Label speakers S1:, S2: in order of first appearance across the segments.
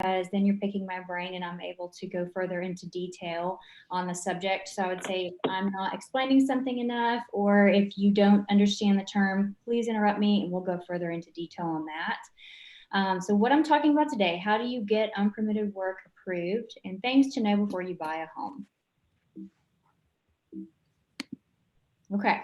S1: then you're picking my brain and I'm able to go further into detail on the subject. So I would say if I'm not explaining something enough, or if you don't understand the term, please interrupt me and we'll go further into detail on that. So what I'm talking about today, how do you get unpermitted work approved, and things to know before you buy a home. Okay.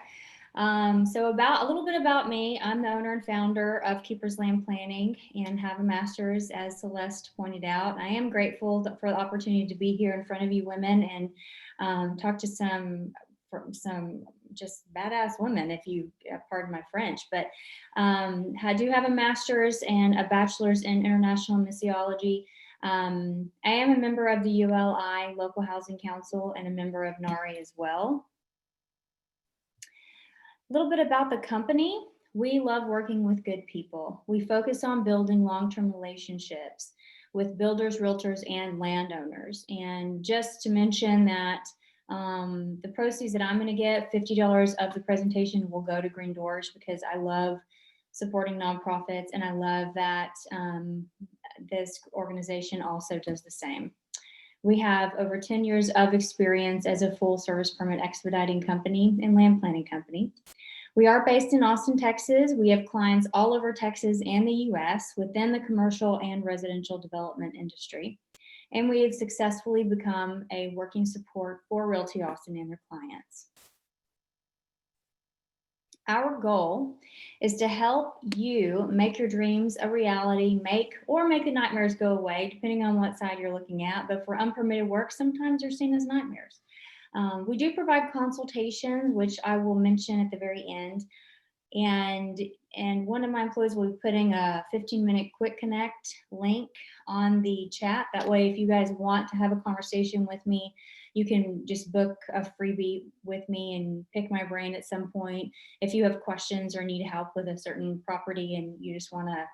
S1: So a little bit about me. I'm the owner and founder of Keepers Land Planning and have a master's, as Celeste pointed out. I am grateful for the opportunity to be here in front of you women and talk to some just badass women, if you pardon my French. But I do have a master's and a bachelor's in international missiology. I am a member of the ULI Local Housing Council and a member of NARI as well. A little bit about the company. We love working with good people. We focus on building long-term relationships with builders, realtors, and landowners. And just to mention that the proceeds that I'm going to get, $50 of the presentation will go to Green Doors, because I love supporting nonprofits and I love that this organization also does the same. We have over 10 years of experience as a full service permit expediting company and land planning company. We are based in Austin, Texas. We have clients all over Texas and the US within the commercial and residential development industry. And we have successfully become a working support for Realty Austin and their clients. Our goal is to help you make your dreams a reality, make the nightmares go away, depending on what side you're looking at. But for unpermitted work, sometimes they're seen as nightmares. We do provide consultations, which I will mention at the very end. And one of my employees will be putting a 15-minute quick connect link on the chat. That way, if you guys want to have a conversation with me, you can just book a freebie with me and pick my brain at some point. If you have questions or need help with a certain property and you just want to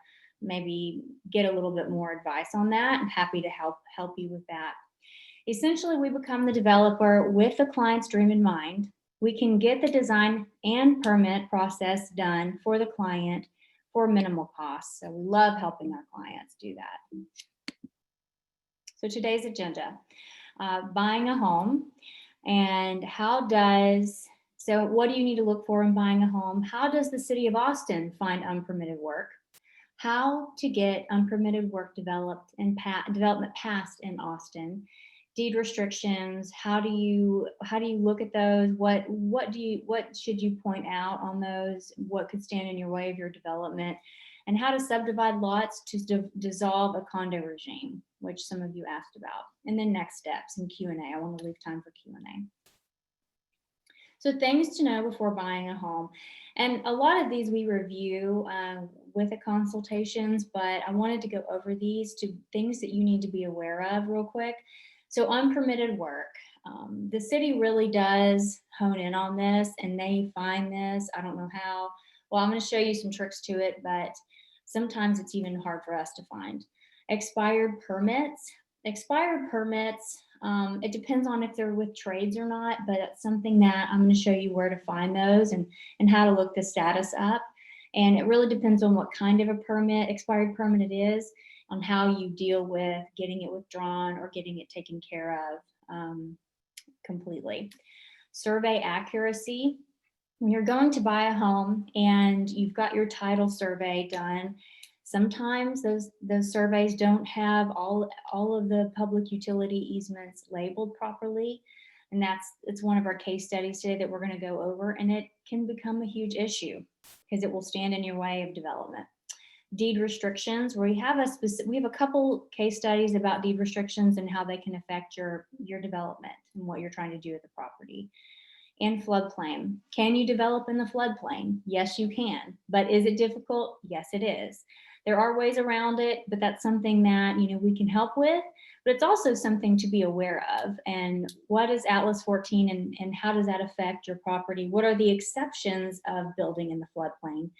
S1: maybe get a little bit more advice on that, I'm happy to help you with that. Essentially, we become the developer with the client's dream in mind. We can get the design and permit process done for the client for minimal costs. So we love helping our clients do that. So today's agenda, buying a home, and so what do you need to look for in buying a home? How does the city of Austin find unpermitted work? How to get unpermitted work developed and development passed in Austin? Deed restrictions, how do you look at those? What should you point out on those? What could stand in your way of your development? And how to subdivide lots to dissolve a condo regime, which some of you asked about. And then next steps and Q&A. I want to leave time for Q&A. So things to know before buying a home. And a lot of these we review with the consultations, but I wanted to go over these to things that you need to be aware of real quick. So unpermitted work, the city really does hone in on this, and they find this. I don't know how. Well, I'm going to show you some tricks to it, but sometimes it's even hard for us to find. Expired permits. It depends on if they're with trades or not, but it's something that I'm going to show you where to find those and how to look the status up. And it really depends on what kind of a expired permit it is, on how you deal with getting it withdrawn or getting it taken care of completely. Survey accuracy. When you're going to buy a home and you've got your title survey done, sometimes those surveys don't have all of the public utility easements labeled properly. And it's one of our case studies today that we're going to go over, and it can become a huge issue because it will stand in your way of development. Deed restrictions, where we have a couple case studies about deed restrictions and how they can affect your development and what you're trying to do with the property. And floodplain. Can you develop in the floodplain? Yes, you can. But is it difficult? Yes, it is. There are ways around it, but that's something that we can help with. But it's also something to be aware of. And what is Atlas 14 and how does that affect your property? What are the exceptions of building in the floodplain?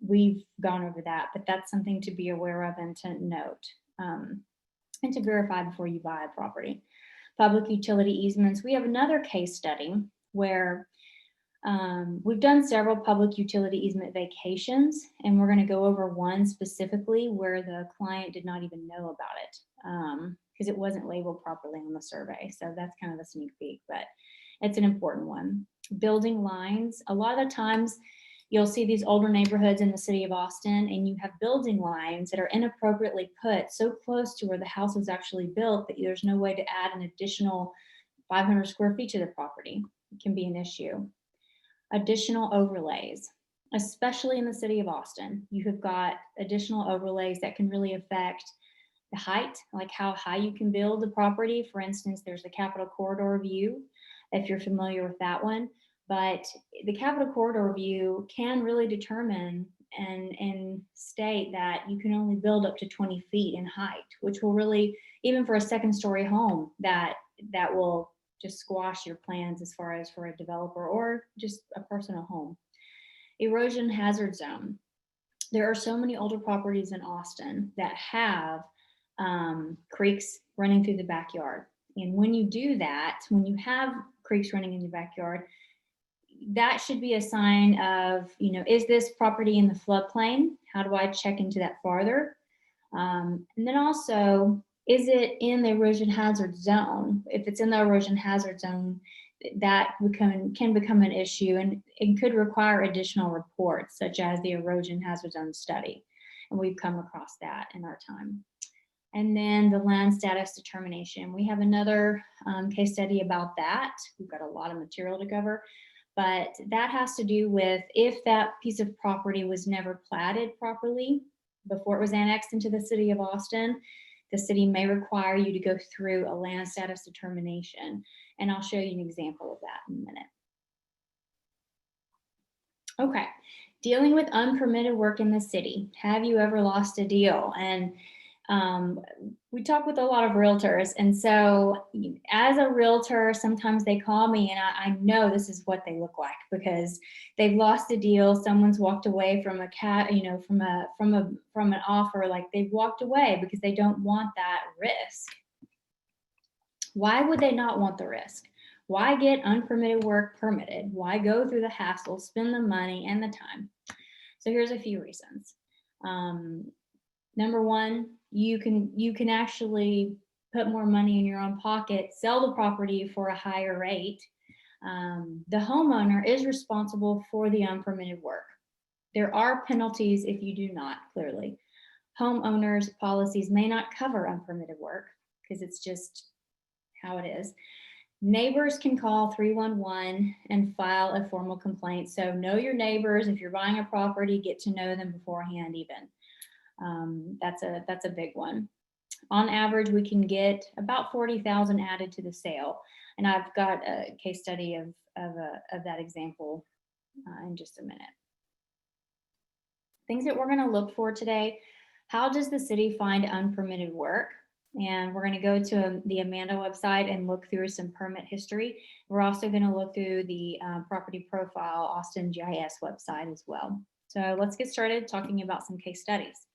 S1: We've gone over that, but that's something to be aware of and to note and to verify before you buy a property. Public utility easements. We have another case study where We've done several public utility easement vacations, and we're going to go over one specifically where the client did not even know about it because it wasn't labeled properly on the survey. So that's kind of a sneak peek, but it's an important one. Building lines. A lot of the times you'll see these older neighborhoods in the city of Austin, and you have building lines that are inappropriately put so close to where the house was actually built that there's no way to add an additional 500 square feet to the property. It can be an issue. Additional overlays, especially in the city of Austin. You have got additional overlays that can really affect the height, like how high you can build the property. For instance, there's the Capitol Corridor view, if you're familiar with that one. But the Capitol Corridor view can really determine and state that you can only build up to 20 feet in height, which will really, even for a second story home, that will just squash your plans as far as for a developer or just a personal home. Erosion hazard zone. There are so many older properties in Austin that have creeks running through the backyard. And when you do that, when you have creeks running in your backyard, that should be a sign of, is this property in the floodplain? How do I check into that farther? And then also, is it in the erosion hazard zone? If it's in the erosion hazard zone, that can become an issue, and it could require additional reports, such as the erosion hazard zone study. And we've come across that in our time. And then the land status determination. We have another case study about that. We've got a lot of material to cover, but that has to do with if that piece of property was never platted properly before it was annexed into the city of Austin, the city may require you to go through a land status determination. And I'll show you an example of that in a minute. Okay, dealing with unpermitted work in the city. Have you ever lost a deal? And we talk with a lot of realtors, and so as a realtor, sometimes they call me, and I know this is what they look like because they've lost a deal. Someone's walked away from from an offer, like they've walked away because they don't want that risk. Why would they not want the risk? Why get unpermitted work permitted? Why go through the hassle, spend the money and the time? So here's a few reasons. Number one, you can actually put more money in your own pocket, sell the property for a higher rate. The homeowner is responsible for the unpermitted work. There are penalties if you do not, clearly. Homeowners' policies may not cover unpermitted work because it's just how it is. Neighbors can call 311 and file a formal complaint. So know your neighbors. If you're buying a property, get to know them beforehand even. That's a big one. On average, we can get about 40,000 added to the sale. And I've got a case study of that example in just a minute. Things that we're going to look for today. How does the city find unpermitted work? And we're going to go to the Amanda website and look through some permit history. We're also going to look through the property profile Austin GIS website as well. So let's get started talking about some case studies.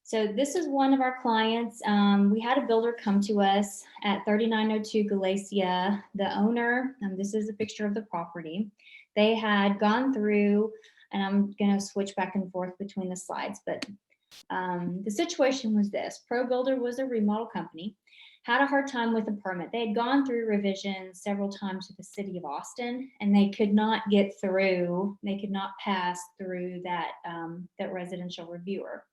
S1: So this is one of our clients. We had a builder come to us at 3902 Galacia. The owner, this is a picture of the property. They had gone through, and I'm going to switch back and forth between the slides, but the situation was this. Pro Builder was a remodel company, had a hard time with the permit. They had gone through revisions several times with the city of Austin, and they could not get through, they could not pass through that residential reviewer.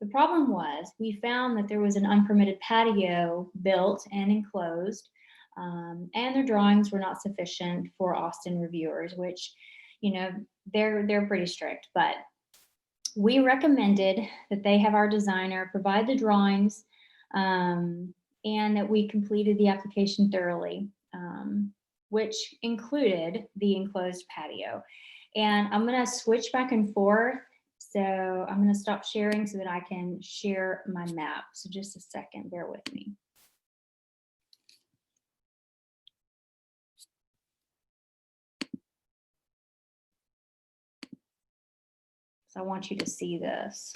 S1: The problem was we found that there was an unpermitted patio built and enclosed, and their drawings were not sufficient for Austin reviewers, which, they're pretty strict, but we recommended that they have our designer provide the drawings, and that we completed the application thoroughly, which included the enclosed patio. And I'm going to switch back and forth. So I'm going to stop sharing so that I can share my map. So just a second, bear with me. So I want you to see this.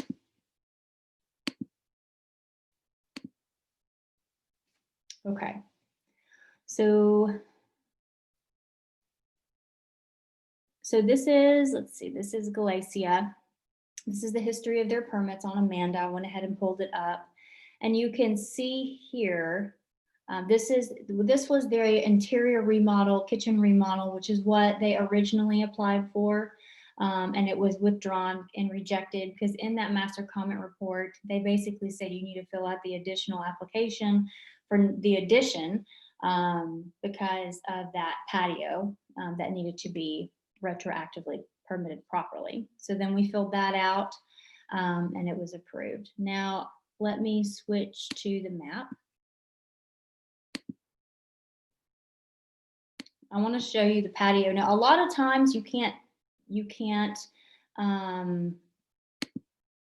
S1: Okay. So So this is, let's see, this is Galacia. This is the history of their permits on Amanda. I went ahead and pulled it up. And you can see here, this was their interior remodel, kitchen remodel, which is what they originally applied for. And it was withdrawn and rejected because in that master comment report, they basically said you need to fill out the additional application for the addition because of that patio that needed to be retroactively permitted properly. So then we filled that out and it was approved. Now let me switch to the map. I want to show you the patio. Now a lot of times you can't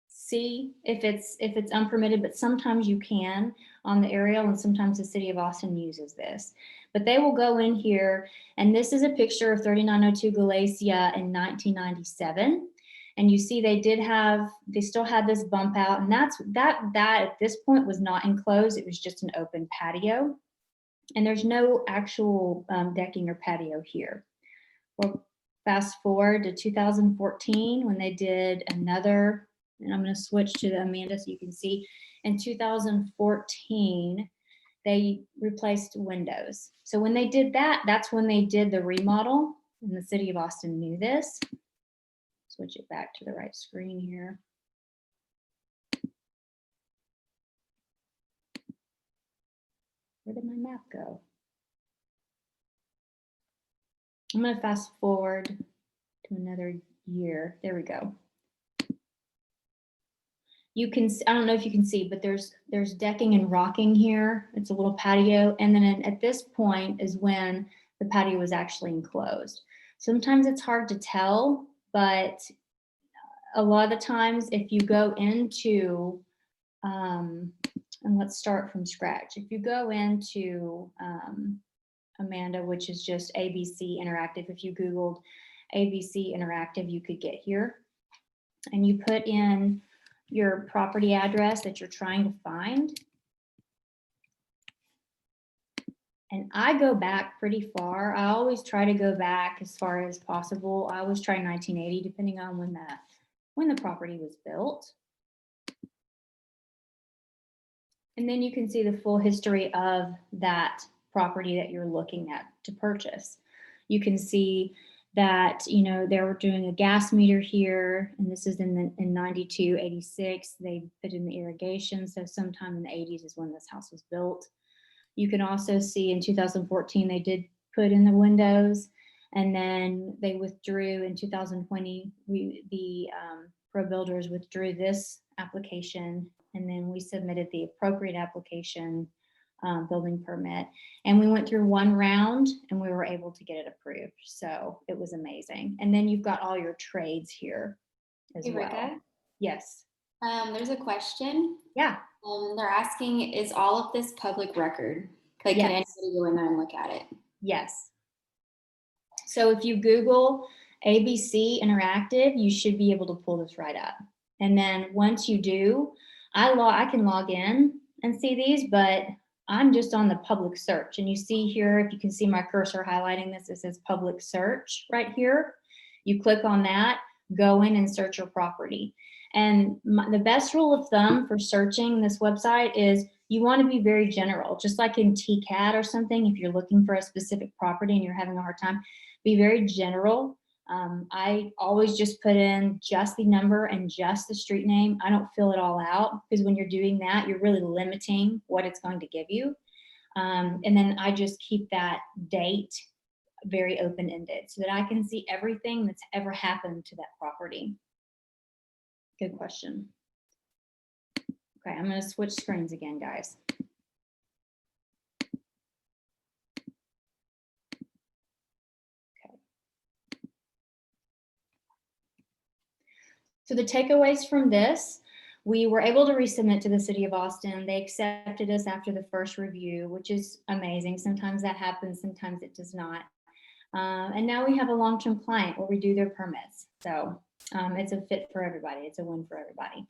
S1: see if it's unpermitted, but sometimes you can on the aerial, and sometimes the city of Austin uses this. But they will go in here, and this is a picture of 3902 Galacia in 1997. And you see they still had this bump out, and that at this point was not enclosed, it was just an open patio. And there's no actual decking or patio here. Well, fast forward to 2014 when they did another, and I'm going to switch to the Amanda so you can see. In 2014, they replaced windows. So when they did that, that's when they did the remodel, and the city of Austin knew this. Switch it back to the right screen here. Where did my map go? I'm going to fast forward to another year. There we go. You can, I don't know if you can see, but there's decking and rocking here. It's a little patio. And then at this point is when the patio was actually enclosed. Sometimes it's hard to tell, but a lot of the times if you go into, and let's start from scratch. If you go into Amanda, which is just ABC Interactive, if you Googled ABC Interactive, you could get here. And you put in your property address that you're trying to find. And I go back pretty far. I always try to go back as far as possible. I always try 1980, depending on when the property was built. And then you can see the full history of that property that you're looking at to purchase. You can see that, you know, they were doing a gas meter here, and this is in 92, 86. They put in the irrigation. So sometime in the 80s is when this house was built. You can also see in 2014, they did put in the windows, and then they withdrew in 2020. The pro builders withdrew this application, and then we submitted the appropriate application, building permit, and we went through one round and we were able to get it approved. So it was amazing. And then you've got all your trades here as
S2: Hey,
S1: well.
S2: Ricca,
S1: Yes.
S2: there's a question.
S1: Yeah.
S2: They're asking, is all of this public record? Like,
S1: Yes.
S2: can anybody go in there and look at it?
S1: Yes. So if you Google ABC Interactive, you should be able to pull this right up. And then once you do, I can log in and see these, but I'm just on the public search. And you see here, if you can see my cursor highlighting this, it says public search right here. You click on that, go in and search your property. And the best rule of thumb for searching this website is you want to be very general, just like in TCAT or something. If you're looking for a specific property and you're having a hard time, be very general. I always just put in just the number and just the street name. I don't fill it all out, because when you're doing that, you're really limiting what it's going to give you. And then I just keep that date very open-ended so that I can see everything that's ever happened to that property. Good question. Okay, I'm going to switch screens again, guys. So the takeaways from this, we were able to resubmit to the city of Austin. They accepted us after the first review, which is amazing. Sometimes that happens, sometimes it does not. And now we have a long-term client where we do their permits. So it's a fit for everybody. It's a win for everybody.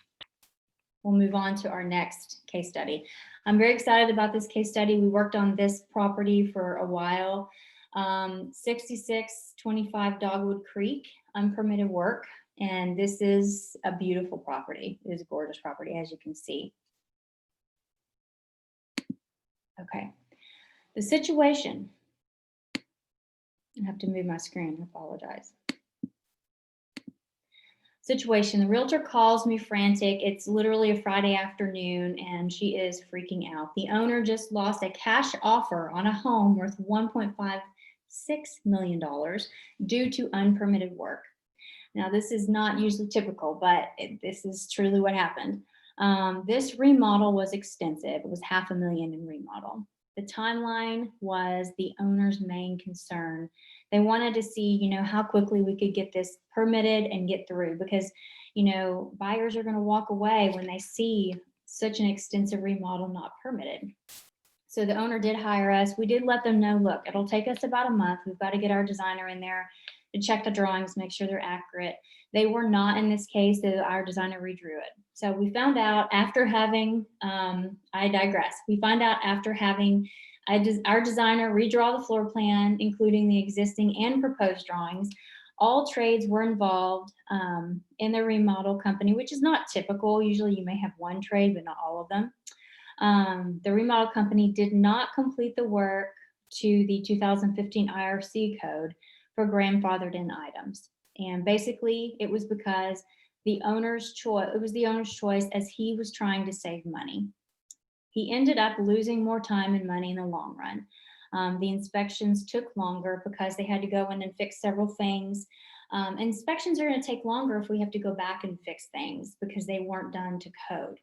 S1: We'll move on to our next case study. I'm very excited about this case study. We worked on this property for a while. 6625 Dogwood Creek, unpermitted work. And this is a beautiful property. It is a gorgeous property, as you can see. Okay, the situation. I have to move my screen, I apologize. Situation, the realtor calls me frantic. It's literally a Friday afternoon and she is freaking out. The owner just lost a cash offer on a home worth $1.56 million due to unpermitted work. Now, this is not usually typical, but this is truly what happened. This remodel was extensive. It was $500,000 in remodel. The timeline was the owner's main concern. They wanted to see, how quickly we could get this permitted and get through, because, buyers are going to walk away when they see such an extensive remodel not permitted. So the owner did hire us. We did let them know, look, it'll take us about a month. We've got to get our designer in there to check the drawings, make sure they're accurate. They were not in this case, so our designer redrew it. So we found out after having, I digress. We find out after having our designer redraw the floor plan, including the existing and proposed drawings. All trades were involved in the remodel company, which is not typical. Usually you may have one trade, but not all of them. The remodel company did not complete the work to the 2015 IRC code for grandfathered in items. And basically it was because it was the owner's choice, as he was trying to save money. He ended up losing more time and money in the long run. The inspections took longer because they had to go in and fix several things. Inspections are going to take longer if we have to go back and fix things because they weren't done to code,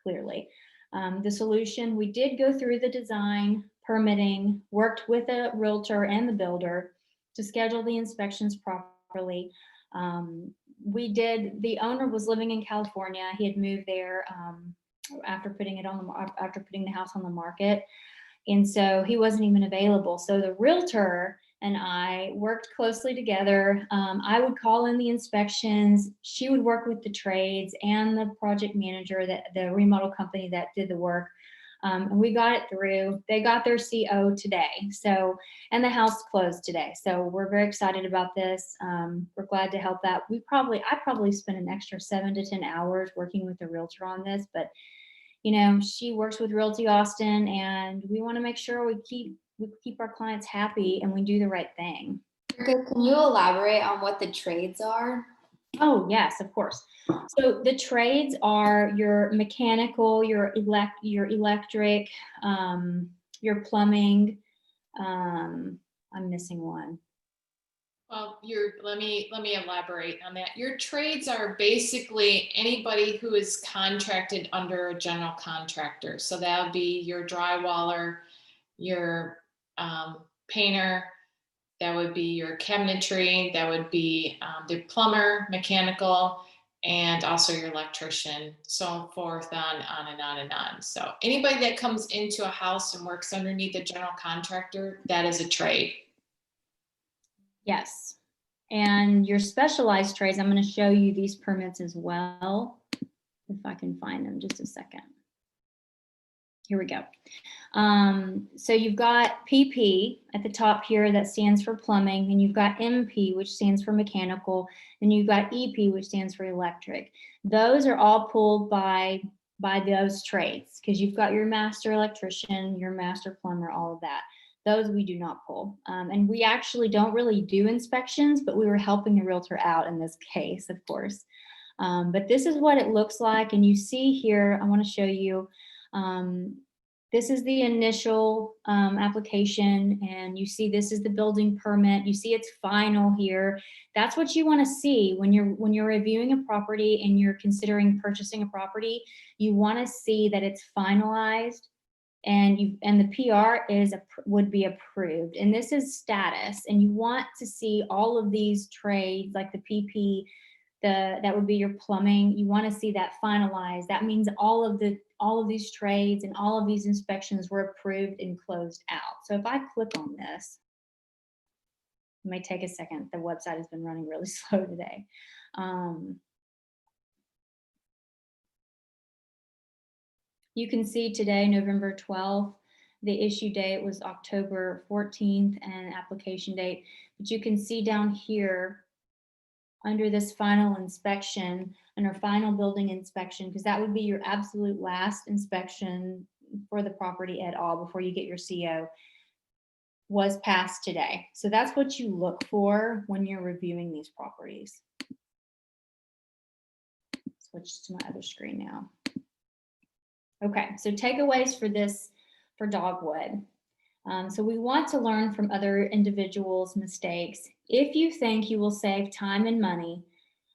S1: clearly. The solution, we did go through the design, permitting, worked with a realtor and the builder to schedule the inspections properly. The owner was living in California. He had moved there after putting the house on the market. And so he wasn't even available. So the realtor and I worked closely together. I would call in the inspections. She would work with the trades and the project manager, the remodel company that did the work. And we got it through. They got their CO today. So, and the house closed today. So we're very excited about this. We're glad to help out. I probably spent an extra 7 to 10 hours working with the realtor on this, but she works with Realty Austin, and we want to make sure we keep our clients happy and we do the right thing.
S2: Ricca, can you elaborate on what the trades are?
S1: Oh, yes, of course. So the trades are your mechanical, your electric, your plumbing. I'm missing one.
S3: Well, let me elaborate on that. Your trades are basically anybody who is contracted under a general contractor. So that would be your drywaller, your painter, that would be your cabinetry, that would be the plumber, mechanical, and also your electrician, so forth, on and on and on. So anybody that comes into a house and works underneath a general contractor, that is a trade.
S1: Yes. And your specialized trades, I'm going to show you these permits as well, if I can find them just a second. Here we go. So you've got PP at the top here that stands for plumbing, and you've got MP, which stands for mechanical, and you've got EP, which stands for electric. Those are all pulled by those trades, because you've got your master electrician, your master plumber, all of that. Those we do not pull. And we actually don't really do inspections, but we were helping the realtor out in this case, of course. But this is what it looks like. And you see here, I want to show you, this is the initial application, and you see this is the building permit. You see it's final here. That's what you want to see when you're reviewing a property and you're considering purchasing a property. You want to see that it's finalized, and the PR would be approved. And this is status, and you want to see all of these trades, like the PP, that would be your plumbing. You want to see that finalized. That means all of these trades and all of these inspections were approved and closed out. So if I click on this, it may take a second. The website has been running really slow today. You can see today, November 12th, The issue date was October 14th and application date. But you can see down here under this final inspection, under final building inspection, because that would be your absolute last inspection for the property at all before you get your CO, was passed today. So that's what you look for when you're reviewing these properties. Switch to my other screen now. Okay, so takeaways for this, for Dogwood. So we want to learn from other individuals' mistakes. If you think you will save time and money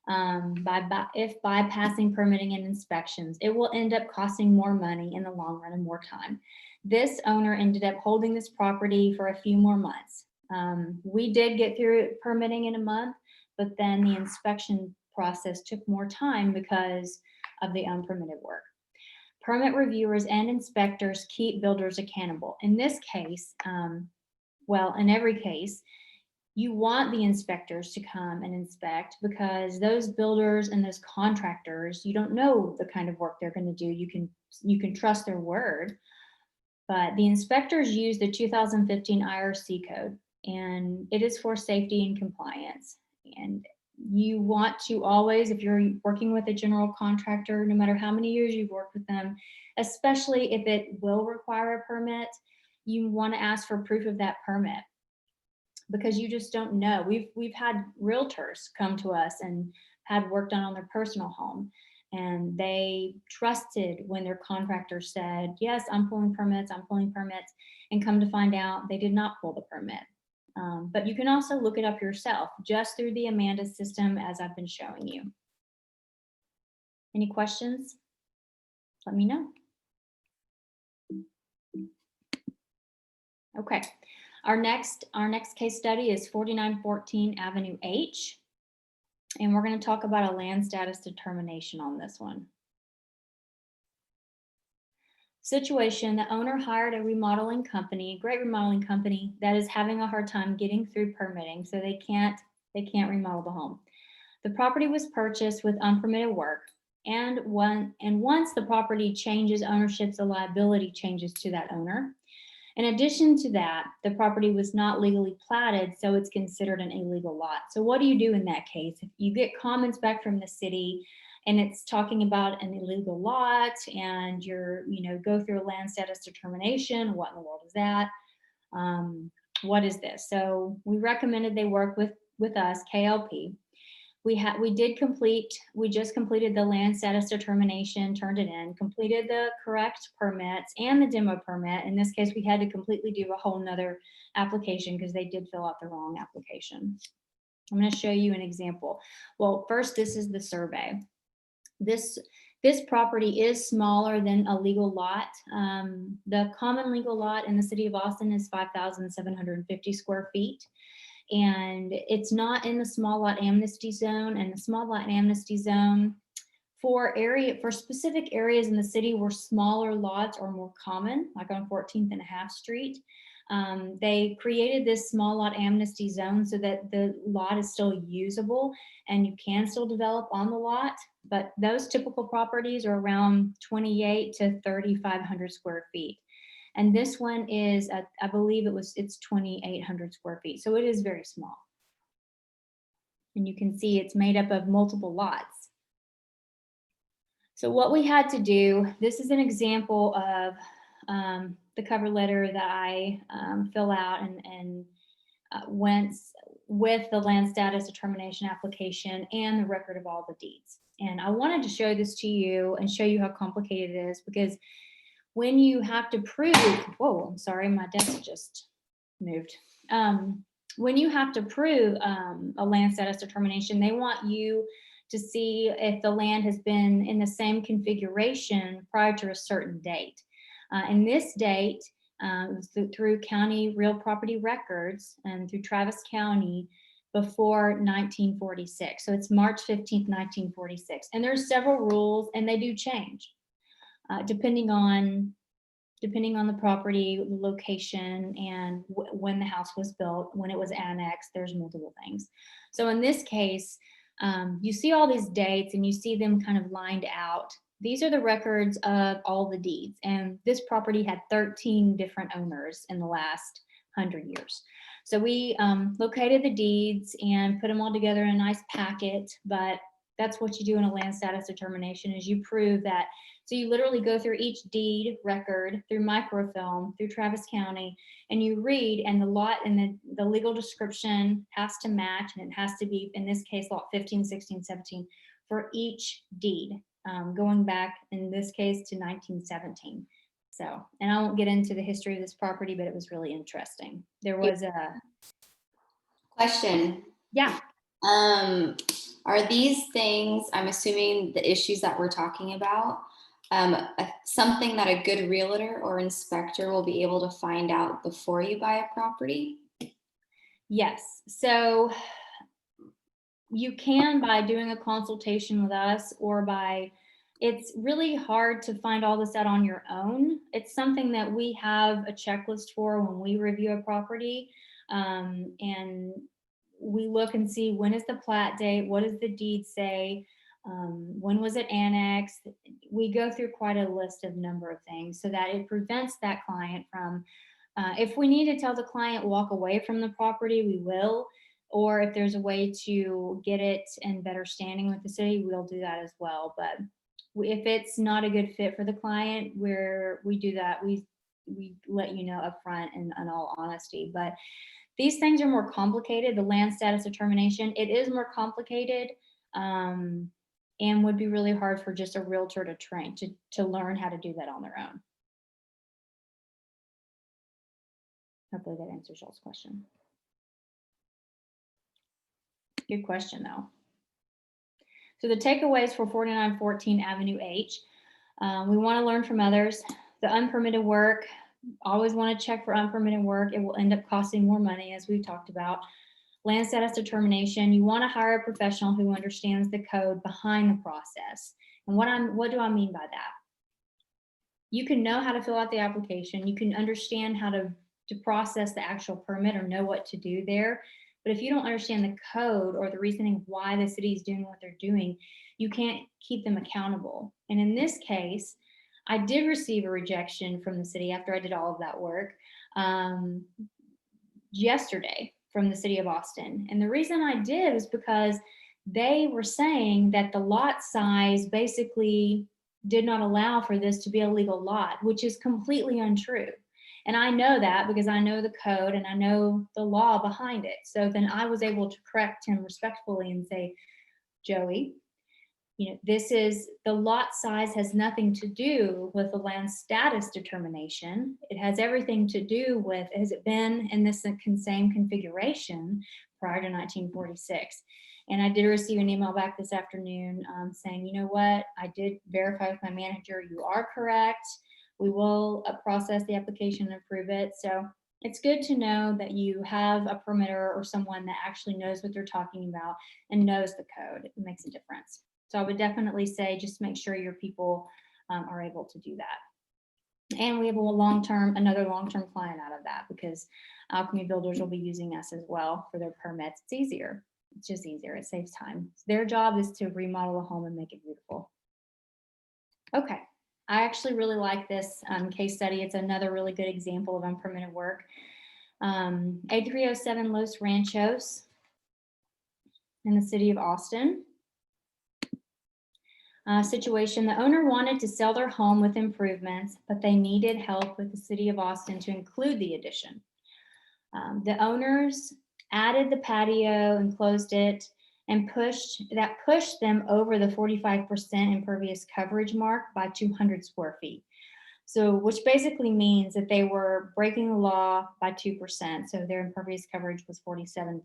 S1: if bypassing permitting and inspections, it will end up costing more money in the long run and more time. This owner ended up holding this property for a few more months. We did get through permitting in a month, but then the inspection process took more time because of the unpermitted work. Permit reviewers and inspectors keep builders accountable. In this case, well, in every case, you want the inspectors to come and inspect, because those builders and those contractors, you don't know the kind of work they're going to do. You can trust their word, but the inspectors use the 2015 IRC code, and it is for safety and compliance. And you want to always, if you're working with a general contractor, no matter how many years you've worked with them, especially if it will require a permit, you want to ask for proof of that permit, because you just don't know. We've had realtors come to us and had work done on their personal home, and they trusted when their contractor said, yes, I'm pulling permits, and come to find out they did not pull the permit. But you can also look it up yourself just through the Amanda system, as I've been showing you. Any questions? Let me know. Okay, our next case study is 4914 Avenue H, and we're going to talk about a land status determination on this one. Situation: the owner hired a remodeling company, a great remodeling company, that is having a hard time getting through permitting, so they can't remodel the home. The property was purchased with unpermitted work, and once the property changes ownerships, the liability changes to that owner. In addition to that, the property was not legally platted, so it's considered an illegal lot. So what do you do in that case? If you get comments back from the city and it's talking about an illegal lot, and you're, go through a land status determination, what in the world is that? What is this? So we recommended they work with us, KLP. We just completed the land status determination, turned it in, completed the correct permits and the demo permit. In this case, we had to completely do a whole nother application because they did fill out the wrong application. I'm going to show you an example. Well, first, this is the survey. This property is smaller than a legal lot. The common legal lot in the city of Austin is 5,750 square feet. And it's not in the small lot amnesty zone. And the small lot amnesty zone, for specific areas in the city where smaller lots are more common, like on 14th and a half Street, they created this small lot amnesty zone so that the lot is still usable and you can still develop on the lot. But those typical properties are around 28 to 3,500 square feet. And this one is, I believe it's 2,800 square feet. So it is very small. And you can see it's made up of multiple lots. So what we had to do, this is an example of the cover letter that I fill out and went with the land status determination application and the record of all the deeds. And I wanted to show this to you and show you how complicated it is, because when you have to prove, whoa, I'm sorry, my desk just moved. When you have to prove a land status determination, they want you to see if the land has been in the same configuration prior to a certain date. And this date, through county real property records and through Travis County, before 1946. So it's March 15th, 1946. And there's several rules, and they do change. Depending on the property, the location, and when the house was built, when it was annexed, there's multiple things. So in this case, you see all these dates and you see them kind of lined out, these are the records of all the deeds. And this property had 13 different owners in the last 100 years. So we located the deeds and put them all together in a nice packet, but that's what you do in a land status determination is you prove that. So you literally go through each deed record, through microfilm, through Travis County, and you read, and the lot and the legal description has to match, and it has to be, in this case, lot 15, 16, 17, for each deed, going back, in this case, to 1917. So, and I won't get into the history of this property, but it was really interesting. There was a
S2: Question.
S1: yeah.
S2: Are these things, I'm assuming the issues that we're talking about, something that a good realtor or inspector will be able to find out before you buy a property?
S1: Yes. So you can by doing a consultation with us, or by, it's really hard to find all this out on your own. It's something that we have a checklist for when we review a property. And we look and see, when is the plat date? What does the deed say? When was it annexed? We go through quite a list of number of things so that it prevents that client from, if we need to tell the client walk away from the property, we will. Or if there's a way to get it in better standing with the city, we'll do that as well. But if it's not a good fit for the client, we do that. We let you know upfront in all honesty. But these things are more complicated. The land status determination, it is more complicated, and would be really hard for just a realtor to train to learn how to do that on their own. Hopefully that answers y'all's question. Good question though. So the takeaways for 4914 Avenue H, we want to learn from others. The unpermitted work, always want to check for unpermitted work. It will end up costing more money, as we've talked about. Land status determination, you want to hire a professional who understands the code behind the process. And what do I mean by that? You can know how to fill out the application. You can understand how to process the actual permit or know what to do there. But if you don't understand the code or the reasoning why the city is doing what they're doing, you can't keep them accountable. And in this case, I did receive a rejection from the city after I did all of that work yesterday from the city of Austin. And the reason I did was because they were saying that the lot size basically did not allow for this to be a legal lot, which is completely untrue. And I know that because I know the code and I know the law behind it. So then I was able to correct him respectfully and say, Joey, this is, the lot size has nothing to do with the land status determination. It has everything to do with, has it been in this same configuration prior to 1946? And I did receive an email back this afternoon saying, you know what, I did verify with my manager, you are correct. We will process the application and approve it. So it's good to know that you have a permitter or someone that actually knows what they're talking about and knows the code. It makes a difference. So I would definitely say just make sure your people are able to do that. And we have another long-term client out of that, because Alchemy Builders will be using us as well for their permits. It's easier. It's just easier. It saves time. Their job is to remodel a home and make it beautiful. Okay. I actually really like this case study. It's another really good example of unpermitted work. A307 Los Ranchos in the city of Austin. Situation, the owner wanted to sell their home with improvements, but they needed help with the city of Austin to include the addition. The owners added the patio and closed it, and pushed them over the 45% impervious coverage mark by 200 square feet. So, which basically means that they were breaking the law by 2%. So their impervious coverage was 47%.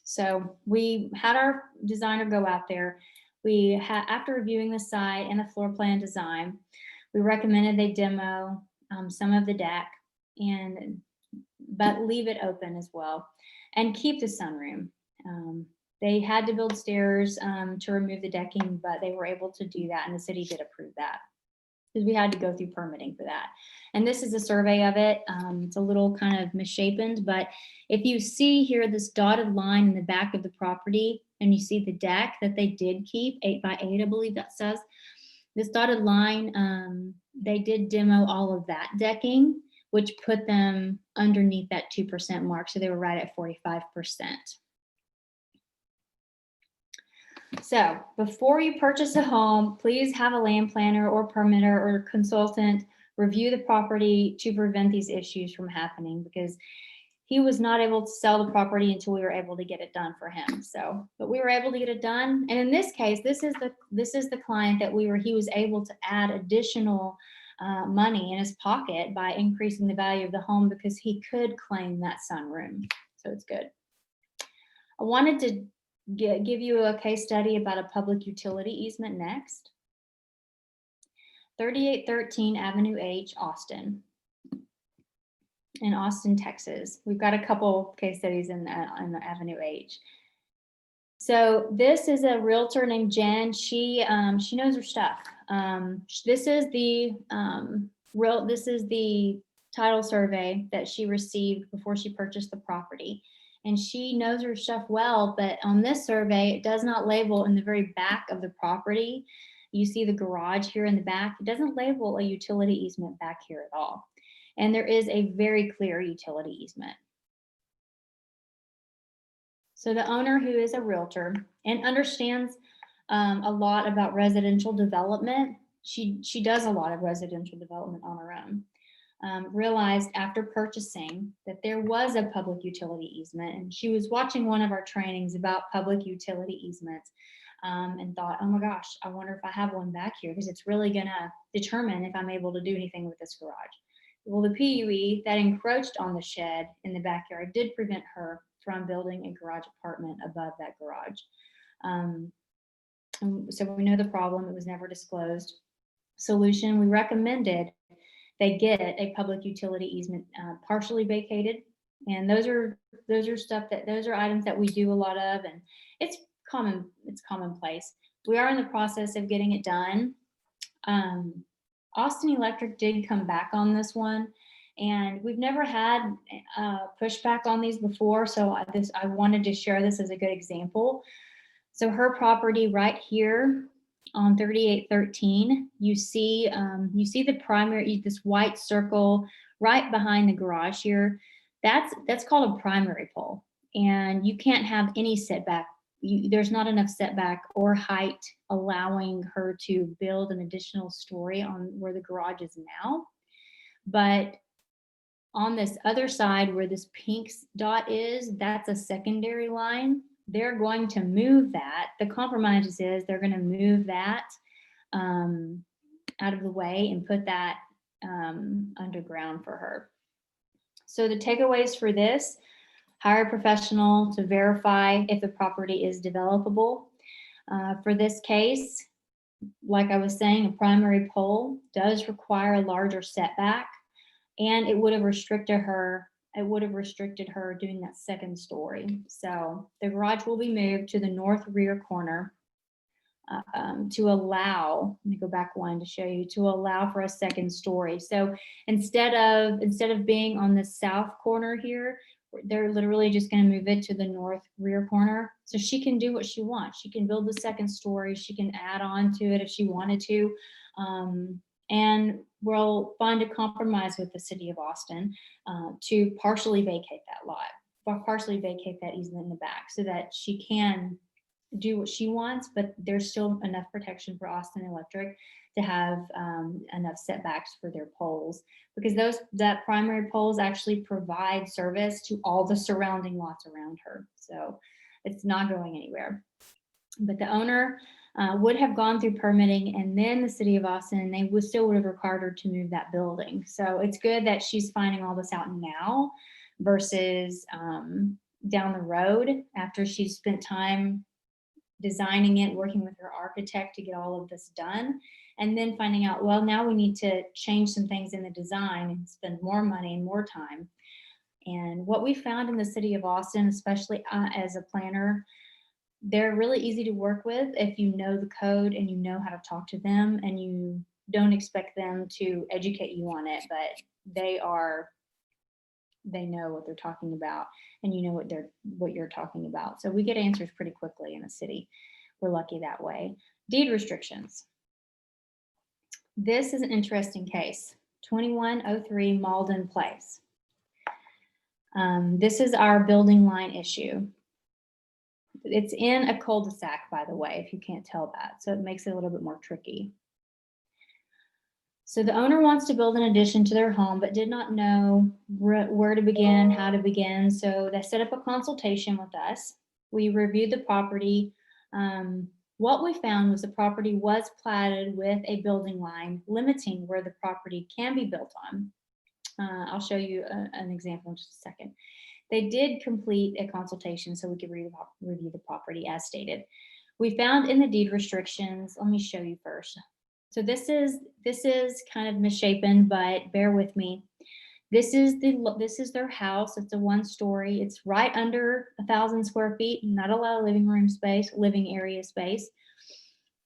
S1: So we had our designer go out there. After reviewing the site and the floor plan design, we recommended they demo some of the deck, but leave it open as well, and keep the sunroom. They had to build stairs to remove the decking, but they were able to do that, and the city did approve that, because we had to go through permitting for that. And this is a survey of it. It's a little kind of misshapen, but if you see here this dotted line in the back of the property, and you see the deck that they did keep, 8 by 8, I believe that says, This dotted line, they did demo all of that decking, which put them underneath that 2% mark. So they were right at 45%. So before you purchase a home, please have a land planner or permitter or consultant review the property to prevent these issues from happening, because he was not able to sell the property until we were able to get it done for him. So, but we were able to get it done. And in this case, this is the client that he was able to add additional money in his pocket by increasing the value of the home, because he could claim that sunroom. So it's good. I wanted to give you a case study about a public utility easement next. 3813 Avenue H, Austin. In Austin, Texas. We've got a couple case studies in the Avenue H. So this is a realtor named Jen. She knows her stuff. This is the title survey that she received before she purchased the property. And she knows her stuff well, but on this survey, it does not label in the very back of the property. You see the garage here in the back. It doesn't label a utility easement back here at all. And there is a very clear utility easement. So the owner, who is a realtor and understands a lot about residential development, she does a lot of residential development on her own, realized after purchasing that there was a public utility easement. And she was watching one of our trainings about public utility easements, and thought, oh my gosh, I wonder if I have one back here, because it's really gonna determine if I'm able to do anything with this garage. Well, the PUE that encroached on the shed in the backyard did prevent her from building a garage apartment above that garage. So we know the problem. It was never disclosed. Solution, we recommended they get a public utility easement partially vacated. And those are items that we do a lot of, and it's commonplace. We are in the process of getting it done. Austin Electric did come back on this one, and we've never had pushback on these before. So I wanted to share this as a good example. So her property right here on 3813, you see the primary, this white circle right behind the garage here. That's called a primary pole, and you can't have any setback. There's not enough setback or height allowing her to build an additional story on where the garage is now. But on this other side where this pink dot is, that's a secondary line. They're going to move that. The compromise is they're going to move that out of the way and put that underground for her. So the takeaways for this: hire a professional to verify if the property is developable. For this case, like I was saying, a primary pole does require a larger setback, and it would have restricted her doing that second story. So the garage will be moved to the north rear corner to allow, let me go back one to show you, to allow for a second story. So instead of being on the south corner here, they're literally just going to move it to the north rear corner. So she can do what she wants. She can build the second story. She can add on to it if she wanted to. And we'll find a compromise with the city of Austin to partially vacate that lot, or partially vacate that easement in the back, so that she can do what she wants, but there's still enough protection for Austin Electric to have enough setbacks for their poles, because that primary poles actually provide service to all the surrounding lots around her. So it's not going anywhere. But the owner would have gone through permitting, and then the city of Austin, and they still would have required her to move that building. So it's good that she's finding all this out now versus down the road after she's spent time designing it, working with her architect to get all of this done, and then finding out, well, now we need to change some things in the design and spend more money and more time. And what we found in the city of Austin, especially as a planner, they're really easy to work with if you know the code and you know how to talk to them, and you don't expect them to educate you on it, but they know what they're talking about, and you know what you're talking about. So we get answers pretty quickly in the city. We're lucky that way. Deed restrictions. This is an interesting case, 2103 Malden Place. This is our building line issue. It's in a cul-de-sac, by the way, if you can't tell that. So it makes it a little bit more tricky. So the owner wants to build an addition to their home, but did not know where to begin, how to begin. So they set up a consultation with us. We reviewed the property. What we found was the property was platted with a building line limiting where the property can be built on. I'll show you an example in just a second. They did complete a consultation so we could review the property as stated. We found in the deed restrictions, let me show you first. So this is kind of misshapen, but bear with me. This is their house. It's a 1-story. It's right under 1,000 square feet, not a lot of living area space.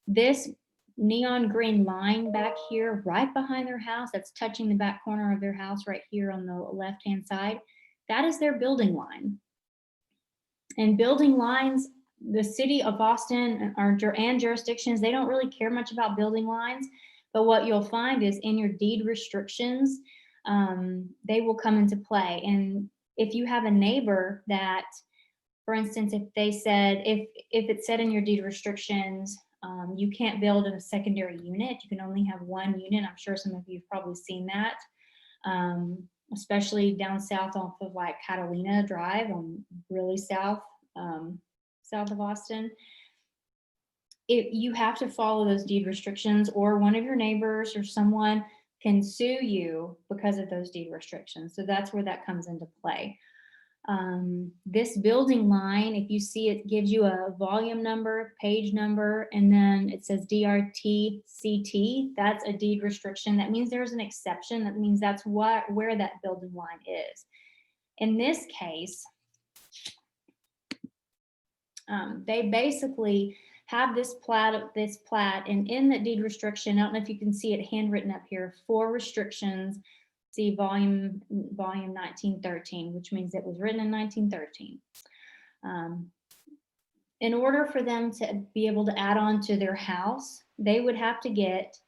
S1: This neon green line back here, right behind their house, that's touching the back corner of their house right here on the left-hand side, that is their building line. And building lines, the city of Austin and jurisdictions, they don't really care much about building lines, but what you'll find is in your deed restrictions, they will come into play. And if you have a neighbor that, for instance, if it said in your deed restrictions, you can't build in a secondary unit, you can only have one unit. I'm sure some of you have probably seen that, especially down south off of like Catalina Drive, really south of Austin. You have to follow those deed restrictions, or one of your neighbors or someone can sue you because of those deed restrictions. So that's where that comes into play. This building line, if you see it, gives you a volume number, page number, and then it says DRT-CT. That's a deed restriction. That means there's an exception. That means that's where that building line is. In this case, they basically have this plat, and in the deed restriction, I don't know if you can see it handwritten up here, 4 restrictions. See volume 1913, which means it was written in 1913. In order for them to be able to add on to their house, they would have to get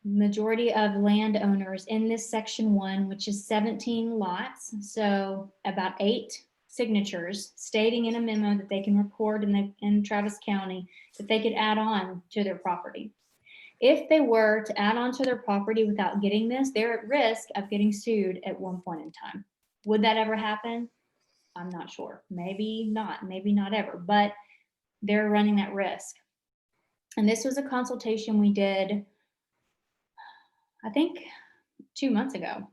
S1: majority of landowners in this section 1, which is 17 lots. So about 8 signatures stating in a memo that they can record in Travis County that they could add on to their property. If they were to add on to their property without getting this, they're at risk of getting sued at one point in time. Would that ever happen? I'm not sure. Maybe not ever, but they're running that risk. And this was a consultation we did, I think 2 months ago.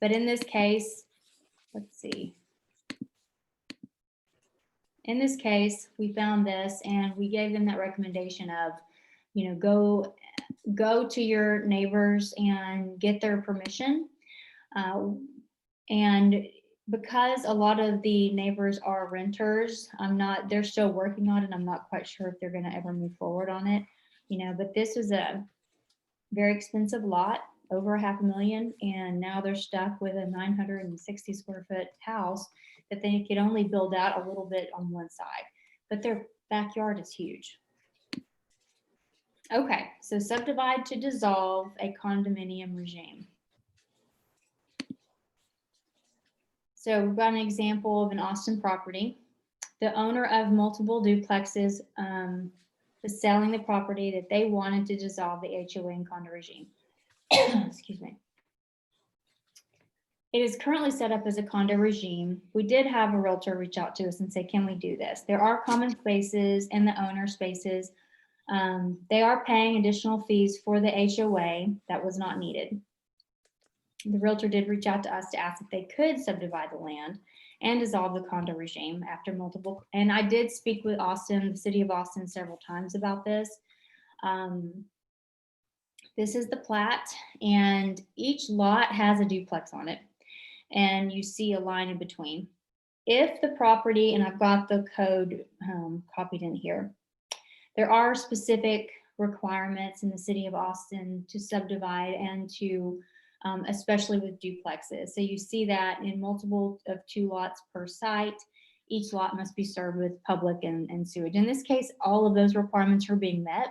S1: But in this case, let's see. In this case, we found this and we gave them that recommendation of, go to your neighbors and get their permission. And because a lot of the neighbors are renters, they're still working on it. I'm not quite sure if they're going to ever move forward on it, but this was a very expensive lot, over $500,000, and now they're stuck with a 960 square foot house that they could only build out a little bit on one side, but their backyard is huge. Okay, so subdivide to dissolve a condominium regime. So we've got an example of an Austin property. The owner of multiple duplexes was selling the property that they wanted to dissolve the HOA and condo regime. Excuse me. It is currently set up as a condo regime. We did have a realtor reach out to us and say, can we do this? There are common spaces and the owner spaces. They are paying additional fees for the HOA that was not needed. The realtor did reach out to us to ask if they could subdivide the land and dissolve the condo regime after multiple, and I did speak with Austin, the city of Austin, several times about this. This is the plat, and each lot has a duplex on it, and you see a line in between. If the property, and I've got the code copied in here, there are specific requirements in the city of Austin to subdivide and to, especially with duplexes. So you see that in multiple of 2 lots per site, each lot must be served with public and sewage. In this case, all of those requirements are being met.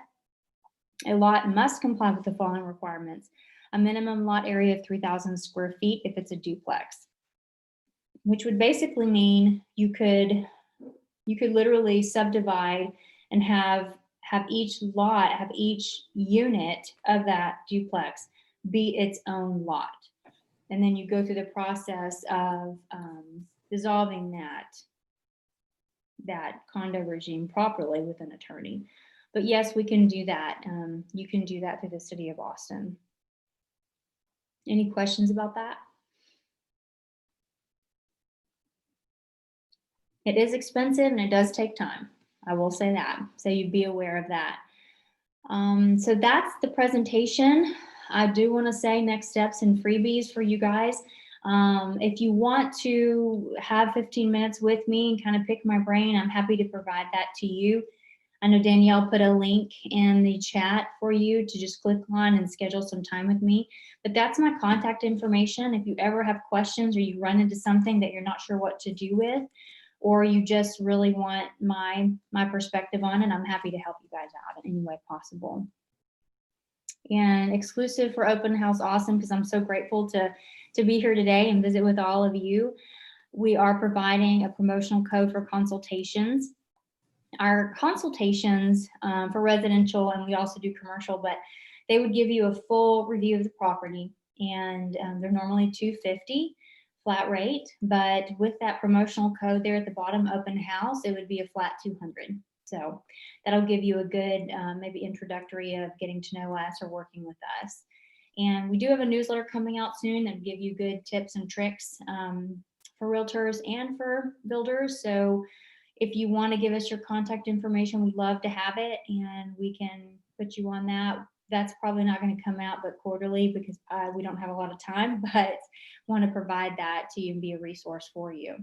S1: A lot must comply with the following requirements. A minimum lot area of 3,000 square feet if it's a duplex, which would basically mean you could literally subdivide and have each lot, have each unit of that duplex be its own lot. And then you go through the process of dissolving that condo regime properly with an attorney. But yes, we can do that. You can do that through the city of Austin. Any questions about that? It is expensive and it does take time. I will say that. So you'd be aware of that. So that's the presentation. I do want to say next steps and freebies for you guys. If you want to have 15 minutes with me and kind of pick my brain, I'm happy to provide that to you. I know Danielle put a link in the chat for you to just click on and schedule some time with me. But that's my contact information. If you ever have questions or you run into something that you're not sure what to do with, or you just really want my perspective on it, I'm happy to help you guys out in any way possible. And exclusive for Open House Awesome, because I'm so grateful to be here today and visit with all of you. We are providing a promotional code for consultations. Our consultations for residential, and we also do commercial, but they would give you a full review of the property, and they're normally $250 flat rate, but with that promotional code there at the bottom, Open House, it would be a flat $200. So that'll give you a good maybe introductory of getting to know us or working with us. And we do have a newsletter coming out soon that will give you good tips and tricks for realtors and for builders. So if you want to give us your contact information, we'd love to have it and we can put you on that. That's probably not going to come out but quarterly because we don't have a lot of time, but want to provide that to you and be a resource for you.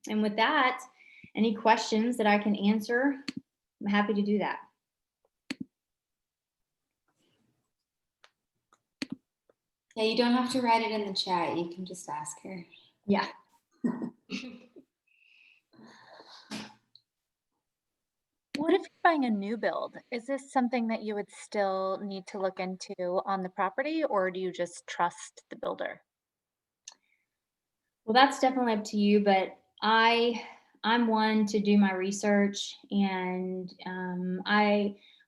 S1: And with that, any questions that I can answer, I'm happy to do that.
S2: Yeah, you don't have to write it in the chat. You can just ask her.
S1: Yeah.
S4: What if you're buying a new build? Is this something that you would still need to look into on the property, or do you just trust the builder?
S1: Well, that's definitely up to you, but I'm one to do my research, and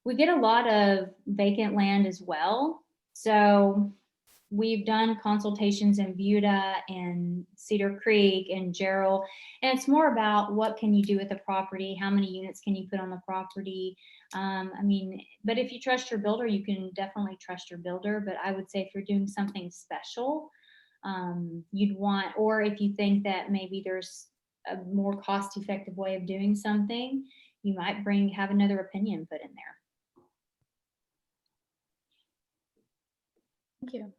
S1: we get a lot of vacant land as well. So we've done consultations in Buda and Cedar Creek and Gerald, and it's more about what can you do with the property, how many units can you put on the property. I mean, but if you trust your builder, you can definitely trust your builder. But I would say if you're doing something special, you'd want, or if you think that maybe there's a more cost-effective way of doing something, you might have another opinion put in there.
S4: Thank you.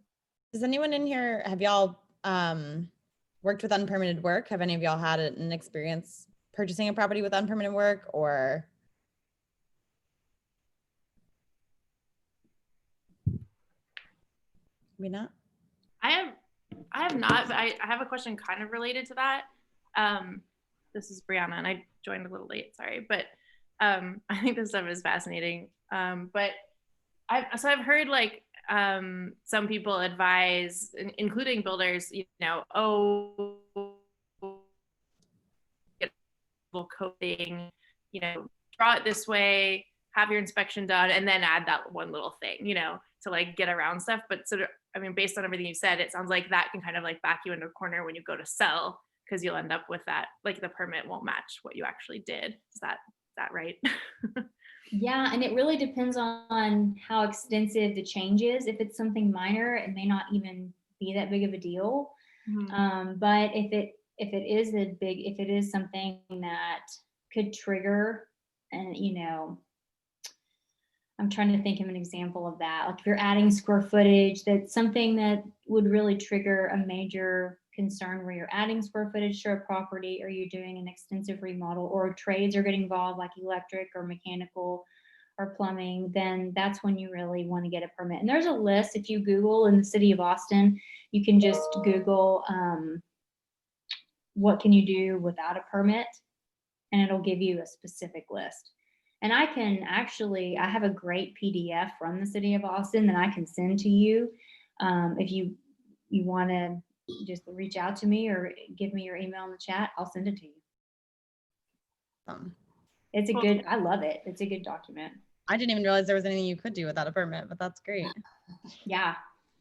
S5: Does anyone in here, have y'all worked with unpermitted work? Have any of y'all had an experience purchasing a property with unpermitted work, or? Maybe not?
S6: I have not, but I have a question kind of related to that. This is Brianna, and I joined a little late, sorry, but I think this stuff is fascinating. But I've heard like some people advise, including builders, oh, get a little coding, draw it this way, have your inspection done, and then add that one little thing, to like get around stuff. But sort of, I mean, based on everything you said, it sounds like that can kind of like back you into a corner when you go to sell, because you'll end up with that, like the permit won't match what you actually did. Is that right?
S1: Yeah, and it really depends on how extensive the change is. If it's something minor, it may not even be that big of a deal.
S6: Mm-hmm.
S1: But if it is something that could trigger, and I'm trying to think of an example of that. Like if you're adding square footage, that's something that would really trigger a major concern where you're adding square footage to a property, or you're doing an extensive remodel, or trades are getting involved like electric or mechanical or plumbing, then that's when you really want to get a permit. And there's a list. If you Google in the city of Austin, you can just Google what can you do without a permit, and it'll give you a specific list. And I can actually, I have a great PDF from the city of Austin that I can send to you. If you want to just reach out to me or give me your email in the chat, I'll send it to you. It's a good, I love it. It's a good document.
S5: I didn't even realize there was anything you could do without a permit, but that's great.
S1: Yeah,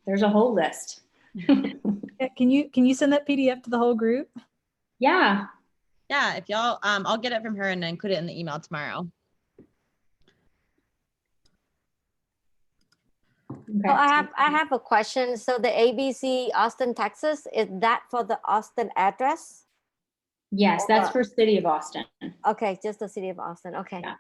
S1: there's a whole list.
S7: Can you send that PDF to the whole group?
S1: Yeah.
S5: Yeah, if y'all, I'll get it from her and include it in the email tomorrow.
S1: Okay.
S8: Oh, I have a question. So the ABC Austin, Texas, is that for the Austin address?
S1: Yes, that's for city of Austin.
S8: Okay, just the city of Austin. Okay.
S1: Yeah.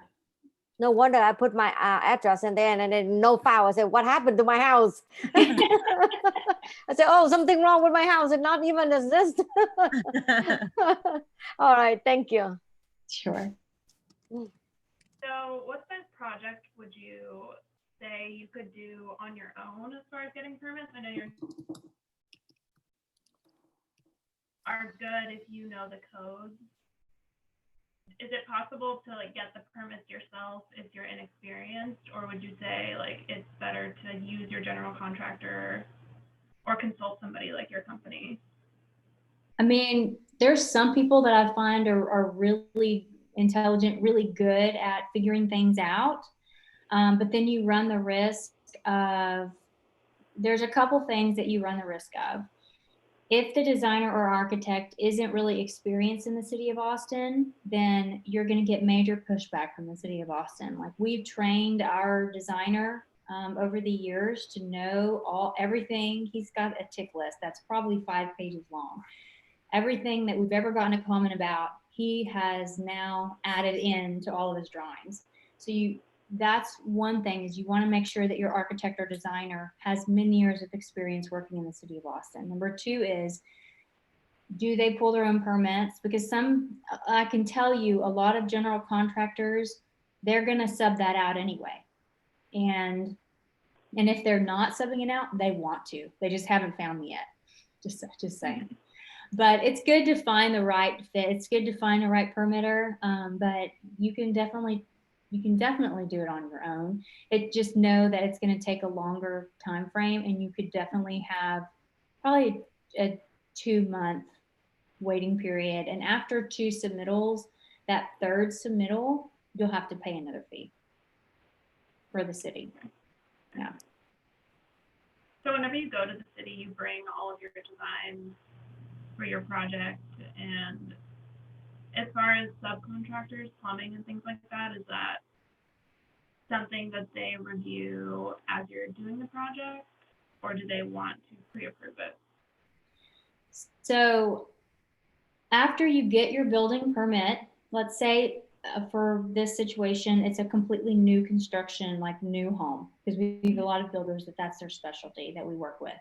S8: No wonder I put my address in there and then no file. I said, what happened to my house? I said, oh, something wrong with my house. It not even exist. All right, thank you.
S1: Sure.
S9: So what size project would you say you could do on your own as far as getting permits? I know you're are good if you know the codes. Is it possible to like get the permits yourself if you're inexperienced, or would you say like it's better to use your general contractor or consult somebody like your company?
S1: I mean, there's some people that I find are really intelligent, really good at figuring things out. But then you run the risk of, there's a couple things that you run the risk of. If the designer or architect isn't really experienced in the city of Austin, then you're going to get major pushback from the city of Austin. Like, we've trained our designer over the years to know everything. He's got a tick list that's probably 5 pages long. Everything that we've ever gotten a comment about, he has now added in to all of his drawings. So that's one thing, is you want to make sure that your architect or designer has many years of experience working in the city of Austin. Number 2 is, do they pull their own permits? Because I can tell you, a lot of general contractors, they're going to sub that out anyway. And if they're not subbing it out, they want to. They just haven't found me yet. Just saying. But it's good to find the right fit. It's good to find the right permitter. But you can definitely do it on your own. Just know that it's going to take a longer time frame, and you could definitely have probably a 2-month waiting period. And after 2 submittals, that 3rd submittal, you'll have to pay another fee for the city. Yeah.
S9: So whenever you go to the city, you bring all of your designs for your project, and as far as subcontractors, plumbing and things like that, is that something that they review as you're doing the project, or do they want to pre-approve it?
S1: So after you get your building permit, let's say for this situation, it's a completely new construction, like new home, because we have a lot of builders that's their specialty that we work with.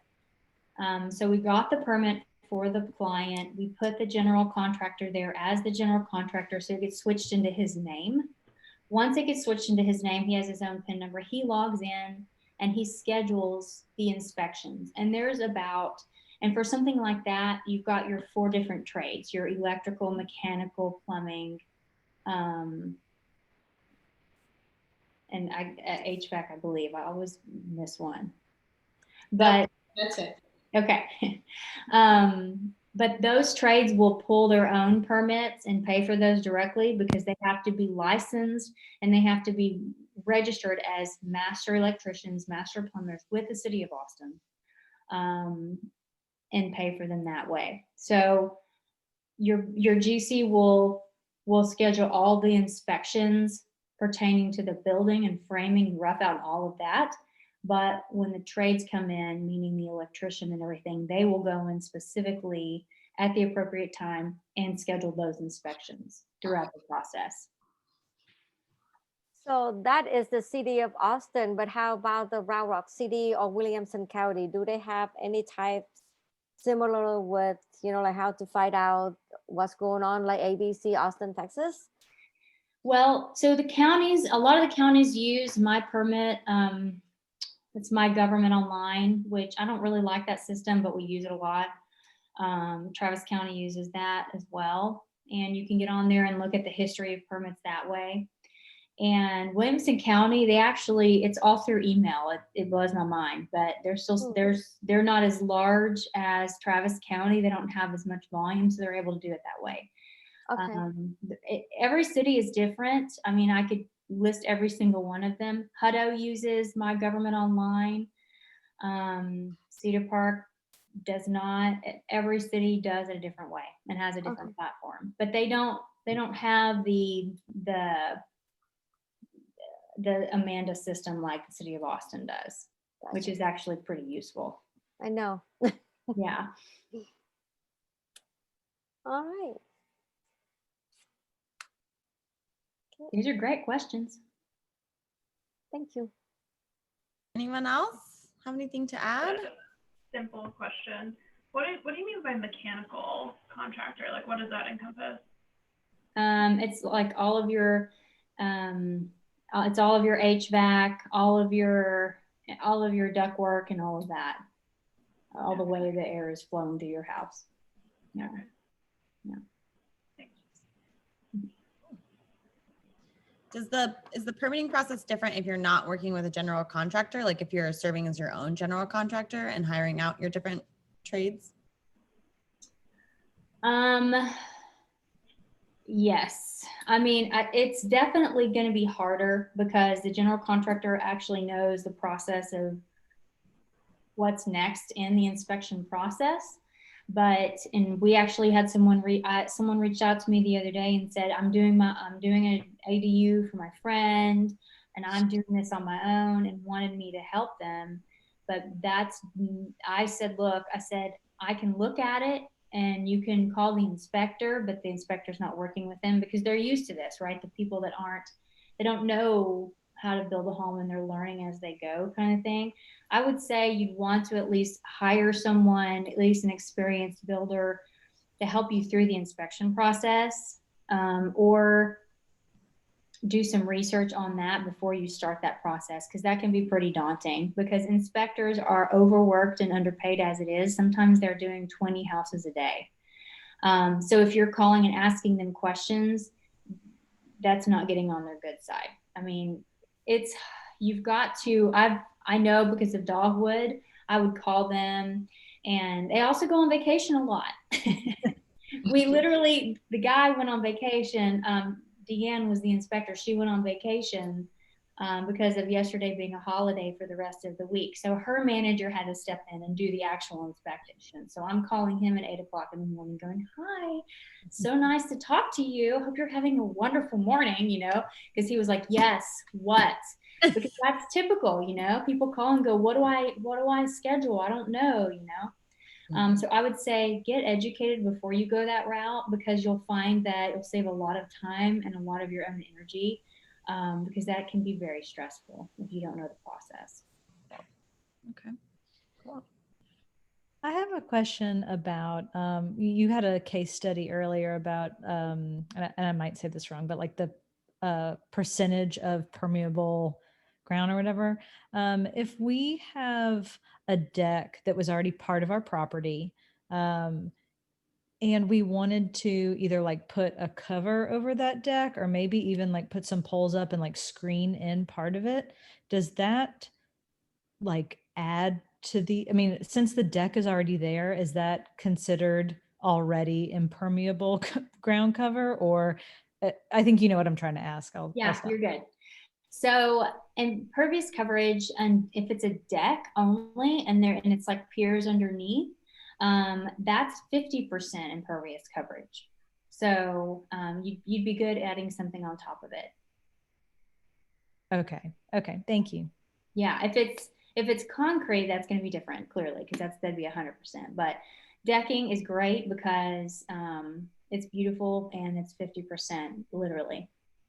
S1: So we got the permit for the client. We put the general contractor there as the general contractor, so it gets switched into his name. Once it gets switched into his name, he has his own PIN number. He logs in and he schedules the inspections. And and for something like that, you've got your 4 different trades: your electrical, mechanical, plumbing, and HVAC, I believe. I always miss one. But
S3: That's it.
S1: okay. But those trades will pull their own permits and pay for those directly, because they have to be licensed and they have to be registered as master electricians, master plumbers with the city of Austin, and pay for them that way. So your GC will schedule all the inspections pertaining to the building and framing and rough out and all of that. But when the trades come in, meaning the electrician and everything, they will go in specifically at the appropriate time and schedule those inspections throughout the process.
S8: So that is the city of Austin, but how about the Round Rock City or Williamson County? Do they have any types similar with, like how to find out what's going on, like ABC, Austin, Texas?
S1: Well, so a lot of the counties use My Permit. It's My Government Online, which I don't really like that system, but we use it a lot. Travis County uses that as well. And you can get on there and look at the history of permits that way. And Williamson County, they actually, it's all through email. It blows my mind, but they're not as large as Travis County. They don't have as much volume, so they're able to do it that way.
S8: Okay.
S1: Every city is different. I mean, I could list every single one of them. Hutto uses My Government Online. Cedar Park does not. Every city does it a different way and has a different platform, but they don't have the Amanda system like the city of Austin does, which is actually pretty useful.
S8: I know.
S1: Yeah.
S8: All right.
S1: These are great questions.
S8: Thank you.
S5: Anyone else have anything to add?
S9: Simple question. What do you mean by mechanical contractor? Like, what does that encompass?
S1: It's like all of your it's all of your HVAC, all of your ductwork and all of that. All the way the air is flowing to your house. Yeah. Yeah.
S5: Is the permitting process different if you're not working with a general contractor? Like if you're serving as your own general contractor and hiring out your different trades?
S1: Yes. I mean, it's definitely going to be harder because the general contractor actually knows the process of what's next in the inspection process. And we actually had someone reached out to me the other day and said, I'm doing an ADU for my friend and I'm doing this on my own, and wanted me to help them. But I said, look, I can look at it and you can call the inspector, but the inspector's not working with them because they're used to this, right? The people that they don't know how to build a home and they're learning as they go kind of thing. I would say you'd want to at least hire someone, at least an experienced builder, to help you through the inspection process, or do some research on that before you start that process, because that can be pretty daunting because inspectors are overworked and underpaid as it is. Sometimes they're doing 20 houses a day. So if you're calling and asking them questions, that's not getting on their good side. I mean, you've got to, I know because of Dogwood, I would call them, and they also go on vacation a lot. The guy went on vacation. Deanne was the inspector. She went on vacation because of yesterday being a holiday for the rest of the week. So her manager had to step in and do the actual inspection. So I'm calling him at 8 o'clock in the morning going, hi, so nice to talk to you. Hope you're having a wonderful morning, because he was like, yes, what? Because that's typical, people call and go, what do I schedule? I don't know, So I would say get educated before you go that route, because you'll find that it'll save a lot of time and a lot of your own energy, because that can be very stressful if you don't know the process.
S5: Okay, cool.
S7: I have a question about, you had a case study earlier about, and I might say this wrong, but like the percentage of permeable ground or whatever. If we have a deck that was already part of our property, and we wanted to either like put a cover over that deck or maybe even like put some poles up and like screen in part of it, does that like add to since the deck is already there, is that considered already impermeable ground cover? Or I think you know what I'm trying to ask. I'll stop.
S1: You're good. So impervious coverage, and if it's a deck only and it's like piers underneath, that's 50% impervious coverage. So you'd be good adding something on top of it.
S7: Okay, thank you.
S1: Yeah, if it's concrete, that's going to be different, clearly, because that'd be 100%. But decking is great because it's beautiful and it's 50% literally.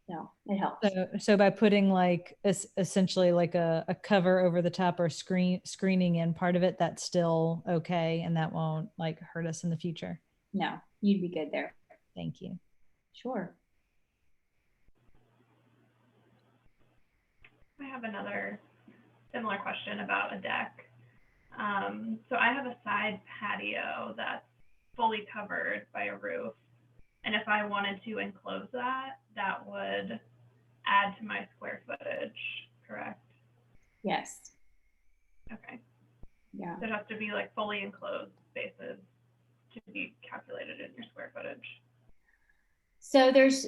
S1: So it helps.
S7: So by putting like essentially like a cover over the top or screening in part of it, that's still okay, and that won't like hurt us in the future.
S1: No, you'd be good there.
S7: Thank you.
S1: Sure.
S9: I have another similar question about a deck. So I have a side patio that's fully covered by a roof. And if I wanted to enclose that, that would add to my square footage, correct?
S1: Yes.
S9: Okay.
S1: Yeah.
S9: So it has to be like fully enclosed spaces to be calculated in your square footage.
S1: So there's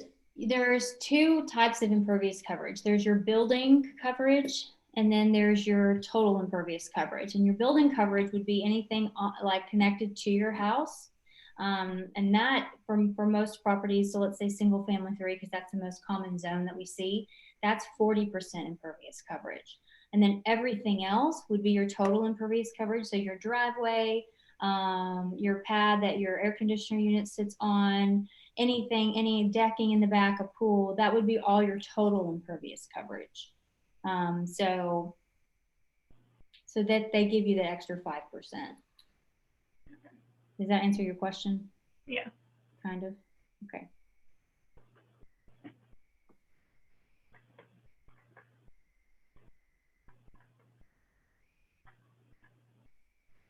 S1: two types of impervious coverage. There's your building coverage, and then there's your total impervious coverage. And your building coverage would be anything like connected to your house. And that for most properties, so let's say single family 3, because that's the most common zone that we see, that's 40% impervious coverage. And then everything else would be your total impervious coverage. So your driveway, your pad that your air conditioner unit sits on, anything, any decking in the back, a pool, that would be all your total impervious coverage. So that they give you the extra 5%. Does that answer your question?
S9: Yeah.
S1: Kind of. Okay.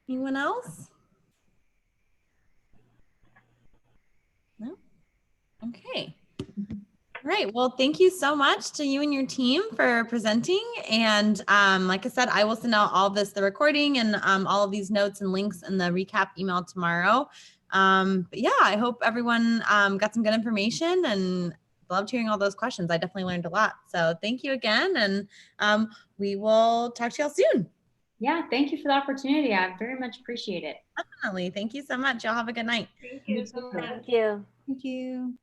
S5: Anyone else? No? Okay. All right. Well, thank you so much to you and your team for presenting. And like I said, I will send out all this, the recording and all of these notes and links in the recap email tomorrow. But yeah, I hope everyone got some good information and loved hearing all those questions. I definitely learned a lot. So thank you again. And we will talk to y'all soon.
S1: Yeah, thank you for the opportunity. I very much appreciate it.
S5: Definitely. Thank you so much. Y'all have a good night.
S9: Thank you so much.
S8: Thank you.
S7: Thank you.